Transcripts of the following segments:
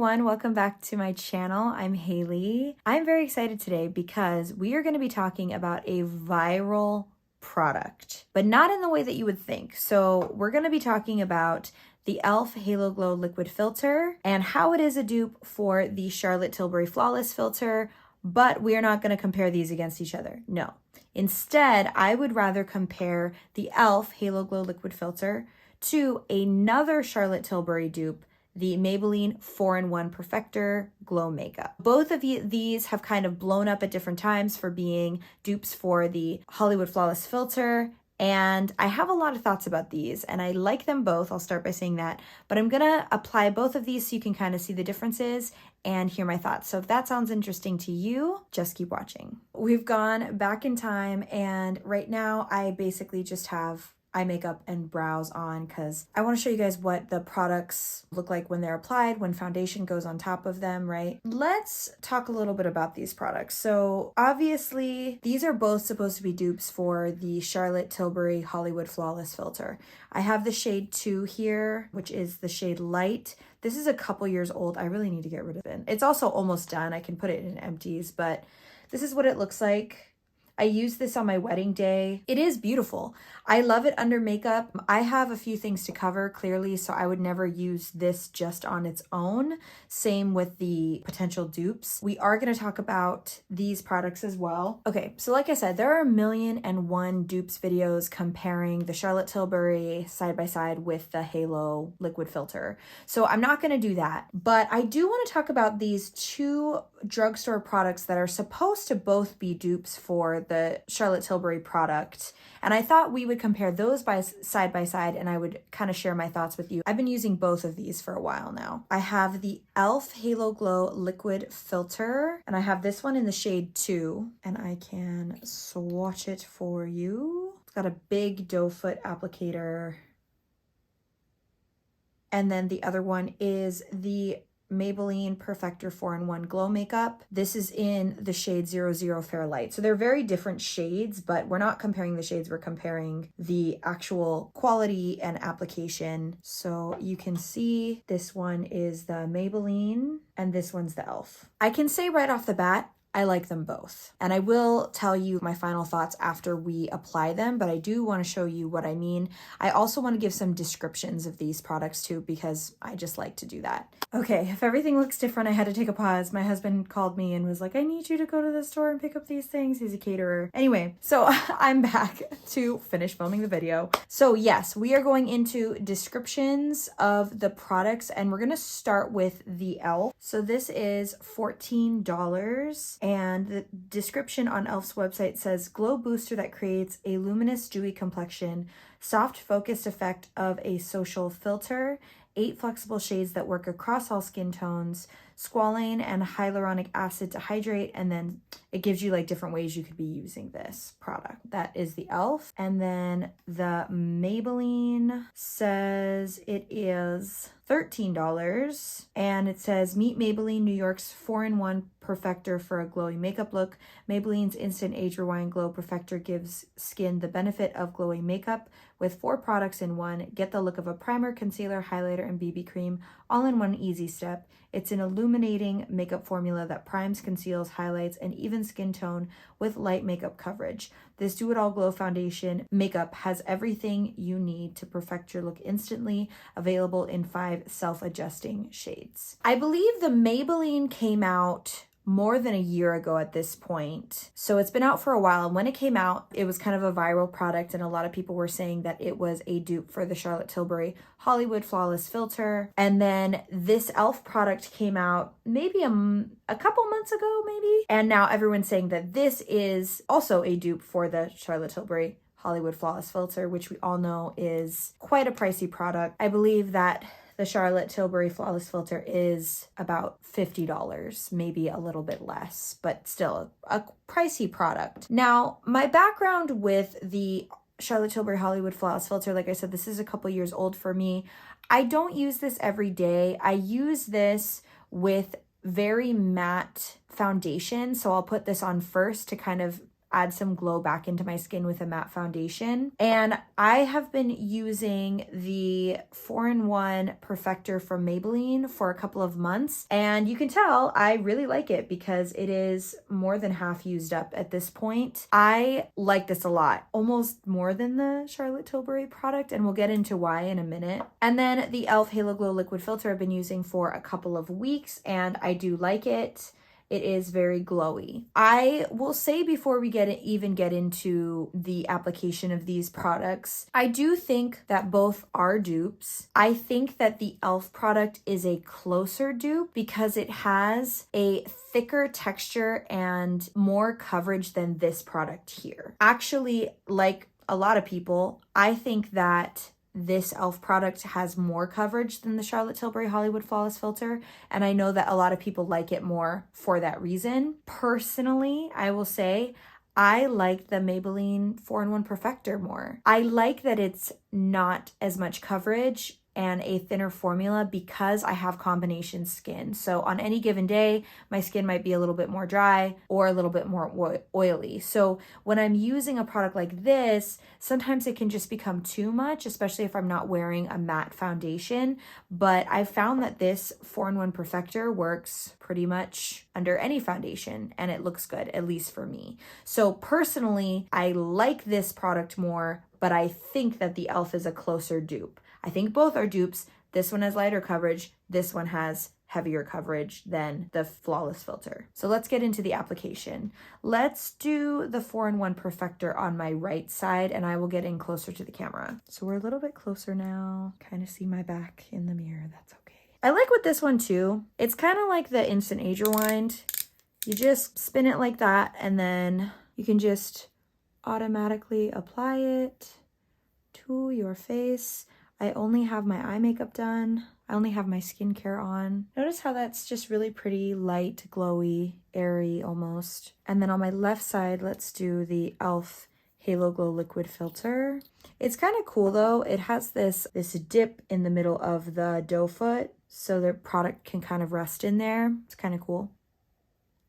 everyone, welcome back to my channel. I'm Haley. I'm very excited today because we are going to be talking about a viral product, but not in the way that you would think. So we're going to be talking about the e.l.f. Halo Glow Liquid Filter and how it is a dupe for the Charlotte Tilbury Flawless Filter, but we are not going to compare these against each other. No. Instead, I would rather compare the e.l.f. Halo Glow Liquid Filter to another Charlotte Tilbury dupe, the Maybelline 4-in-1 Perfector Glow Makeup. Both of these have kind of blown up at different times for being dupes for the Hollywood Flawless Filter, and I have a lot of thoughts about these, and I like them both. I'll start by saying that, but I'm gonna apply both of these so you can kind of see the differences and hear my thoughts. So if that sounds interesting to you, just keep watching. We've gone back in time, and right now I basically just have eye makeup and brows on because I want to show you guys what the products look like when they're applied, when foundation goes on top of them, right? Let's talk a little bit about these products. So obviously these are both supposed to be dupes for the Charlotte Tilbury Hollywood Flawless Filter. I have the shade 2 here, which is the shade Light. This is a couple years old. I really need to get rid of it. It's also almost done. I can put it in empties, but this is what it looks like. I used this on my wedding day. It is beautiful. I love it under makeup. I have a few things to cover clearly, so I would never use this just on its own. Same with the potential dupes. We are going to talk about these products as well. Okay, so like I said, there are 1,000,001 dupes videos comparing the Charlotte Tilbury side by side with the Halo liquid filter. So I'm not going to do that, but I do want to talk about these two drugstore products that are supposed to both be dupes for the Charlotte Tilbury product. And I thought we would compare those side by side, and I would kind of share my thoughts with you. I've been using both of these for a while now. I have the e.l.f. Halo Glow Liquid Filter, and I have this one in the shade 2, and I can swatch it for you. It's got a big doe foot applicator. And then the other one is the Maybelline Perfector 4-in-1 Glow Makeup. This is in the shade 00 Fair Light. So they're very different shades, but we're not comparing the shades, we're comparing the actual quality and application. So you can see this one is the Maybelline and this one's the e.l.f. I can say right off the bat, I like them both. And I will tell you my final thoughts after we apply them, but I do want to show you what I mean. I also want to give some descriptions of these products too, because I just like to do that. Okay, if everything looks different, I had to take a pause. My husband called me and was like, I need you to go to the store and pick up these things. He's a caterer. Anyway, so I'm back to finish filming the video. So yes, we are going into descriptions of the products, and we're going to start with the e.l.f. So this is $14. And the description on e.l.f.'s website says, glow booster that creates a luminous, dewy complexion, soft focused effect of a social filter, 8 flexible shades that work across all skin tones, squalane and hyaluronic acid to hydrate, and then it gives you like different ways you could be using this product. That is the e.l.f. And then the Maybelline says it is $13, and it says meet Maybelline, New York's 4-in-1 Perfector for a glowy makeup look. Maybelline's Instant Age Rewind Glow Perfector gives skin the benefit of glowing makeup with 4 products in one. Get the look of a primer, concealer, highlighter, and BB cream all in one easy step. It's an illuminating makeup formula that primes, conceals, highlights, and even skin tone with light makeup coverage. This do-it-all glow foundation makeup has everything you need to perfect your look instantly, available in 5 self-adjusting shades. I believe the Maybelline came out more than a year ago at this point. So it's been out for a while. And when it came out, it was kind of a viral product. And a lot of people were saying that it was a dupe for the Charlotte Tilbury Hollywood Flawless Filter. And then this e.l.f. product came out maybe a couple months ago, maybe. And now everyone's saying that this is also a dupe for the Charlotte Tilbury Hollywood Flawless Filter, which we all know is quite a pricey product. I believe that the Charlotte Tilbury Flawless Filter is about $50, maybe a little bit less, but still a pricey product. Now, my background with the Charlotte Tilbury Hollywood Flawless Filter, like I said, this is a couple years old for me. I don't use this every day. I use this with very matte foundation, so I'll put this on first to kind of add some glow back into my skin with a matte foundation. And I have been using the 4-in-1 Perfector from Maybelline for a couple of months. And you can tell I really like it because it is more than half used up at this point. I like this a lot, almost more than the Charlotte Tilbury product, and we'll get into why in a minute. And then the e.l.f. Halo Glow Liquid Filter I've been using for a couple of weeks, and I do like it. It is very glowy. I will say before we even get into the application of these products, I do think that both are dupes. I think that the e.l.f. product is a closer dupe because it has a thicker texture and more coverage than this product here. Actually, like a lot of people, I think that this e.l.f. product has more coverage than the Charlotte Tilbury Hollywood Flawless Filter, and I know that a lot of people like it more for that reason. Personally, I will say I like the Maybelline 4-in-1 Perfector more. I like that it's not as much coverage and a thinner formula because I have combination skin. So on any given day, my skin might be a little bit more dry or a little bit more oily. So when I'm using a product like this, sometimes it can just become too much, especially if I'm not wearing a matte foundation. But I've found that this 4-in-1 Perfector works pretty much under any foundation and it looks good, at least for me. So personally, I like this product more, but I think that the e.l.f. is a closer dupe. I think both are dupes. This one has lighter coverage. This one has heavier coverage than the Flawless Filter. So let's get into the application. Let's do the 4-in-1 Perfector on my right side, and I will get in closer to the camera. So we're a little bit closer now. Kind of see my back in the mirror. That's okay. I like with this one too. It's kind of like the Instant Age Rewind. You just spin it like that, and then you can just automatically apply it to your face. I only have my eye makeup done. I only have my skincare on. Notice how that's just really pretty, light, glowy, airy almost. And then on my left side, let's do the e.l.f. Halo Glow Liquid Filter. It's kind of cool though. It has this dip in the middle of the doe foot, so the product can kind of rest in there. It's kind of cool.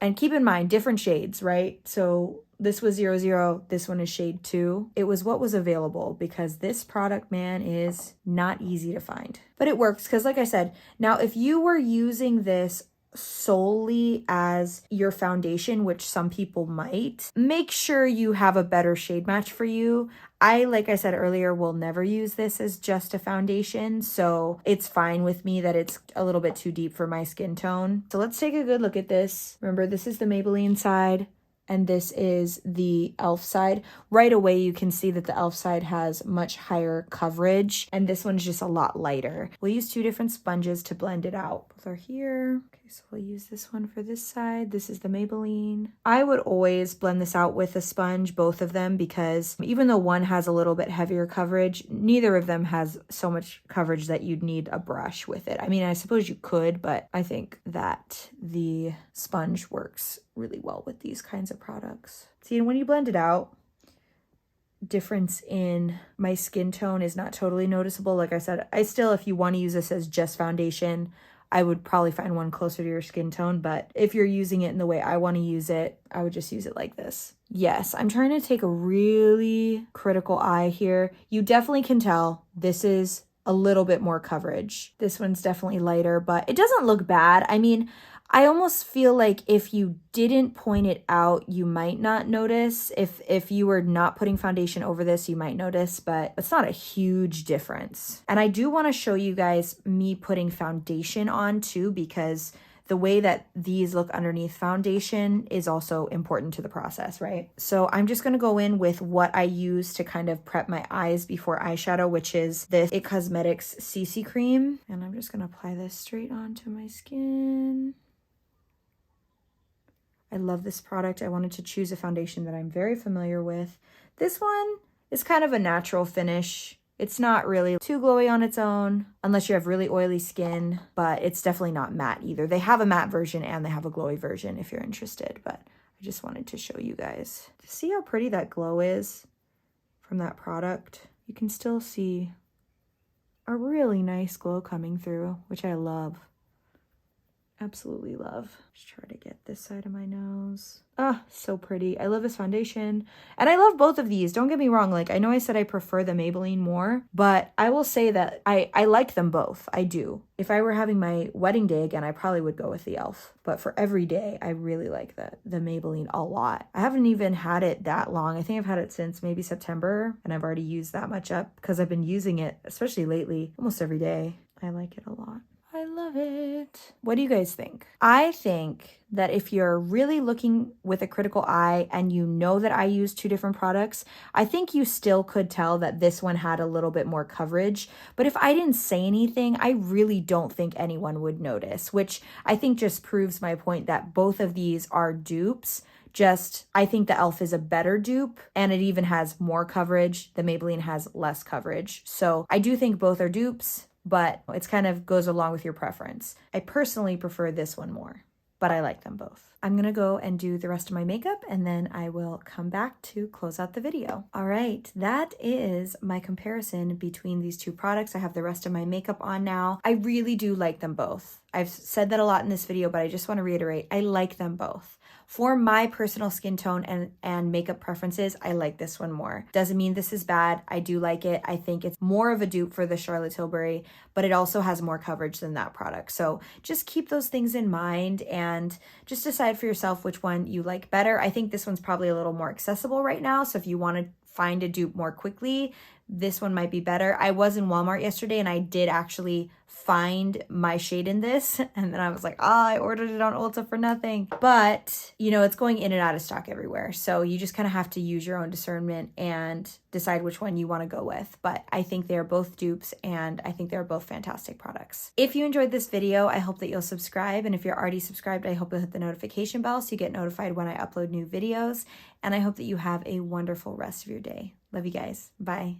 And keep in mind, different shades, right? So this was 00, this one is shade 2. It was what was available because this product, man, is not easy to find. But it works because like I said, now if you were using this solely as your foundation, which some people might, make sure you have a better shade match for you. Like I said earlier, will never use this as just a foundation, so it's fine with me that it's a little bit too deep for my skin tone. So let's take a good look at this. Remember, this is the Maybelline side, and this is the e.l.f. side. Right away, you can see that the e.l.f. side has much higher coverage, and this one's just a lot lighter. We'll use 2 different sponges to blend it out. Both are here. Okay, so we'll use this one for this side. This is the Maybelline. I would always blend this out with a sponge, both of them, because even though one has a little bit heavier coverage, neither of them has so much coverage that you'd need a brush with it. I mean, I suppose you could, but I think that the sponge works really well with these kinds of products. See, and when you blend it out, difference in my skin tone is not totally noticeable. Like I said, if you want to use this as just foundation, I would probably find one closer to your skin tone, but if you're using it in the way I want to use it, I would just use it like this. Yes, I'm trying to take a really critical eye here. You definitely can tell this is a little bit more coverage. This one's definitely lighter, but it doesn't look bad. I mean, I almost feel like if you didn't point it out, you might not notice. If you were not putting foundation over this, you might notice, but it's not a huge difference. And I do want to show you guys me putting foundation on too, because the way that these look underneath foundation is also important to the process, right? So I'm just going to go in with what I use to kind of prep my eyes before eyeshadow, which is the IT Cosmetics CC cream. And I'm just going to apply this straight onto my skin. I love this product. I wanted to choose a foundation that I'm very familiar with. This one is kind of a natural finish. It's not really too glowy on its own, unless you have really oily skin, but it's definitely not matte either. They have a matte version and they have a glowy version if you're interested, but I just wanted to show you guys. To see how pretty that glow is from that product, you can still see a really nice glow coming through, which I love. absolutely love. Just try to get this side of my nose. Ah, so pretty. I love this foundation. And I love both of these. Don't get me wrong. Like, I know I said I prefer the Maybelline more, but I will say that I like them both. I do. If I were having my wedding day again, I probably would go with the e.l.f. But for every day, I really like the Maybelline a lot. I haven't even had it that long. I think I've had it since maybe September, and I've already used that much up because I've been using it, especially lately, almost every day. I like it a lot. I love it. What do you guys think? I think that if you're really looking with a critical eye and you know that I use two different products, I think you still could tell that this one had a little bit more coverage. But if I didn't say anything, I really don't think anyone would notice, which I think just proves my point that both of these are dupes. Just, I think the e.l.f. is a better dupe and it even has more coverage. The Maybelline has less coverage. So I do think both are dupes, but it's kind of goes along with your preference. I personally prefer this one more, but I like them both. I'm gonna go and do the rest of my makeup and then I will come back to close out the video. All right, that is my comparison between these two products. I have the rest of my makeup on now. I really do like them both. I've said that a lot in this video, but I just wanna reiterate, I like them both. For my personal skin tone and makeup preferences, I like this one more. Doesn't mean this is bad. I do like it. I think it's more of a dupe for the Charlotte Tilbury, but it also has more coverage than that product. So just keep those things in mind and just decide for yourself which one you like better. I think this one's probably a little more accessible right now. So if you want to find a dupe more quickly, this one might be better. I was in Walmart yesterday and I did actually find my shade in this. And then I was like, I ordered it on Ulta for nothing. But, you know, it's going in and out of stock everywhere. So you just kind of have to use your own discernment and decide which one you want to go with. But I think they're both dupes and I think they're both fantastic products. If you enjoyed this video, I hope that you'll subscribe. And if you're already subscribed, I hope you'll hit the notification bell so you get notified when I upload new videos. And I hope that you have a wonderful rest of your day. Love you guys. Bye.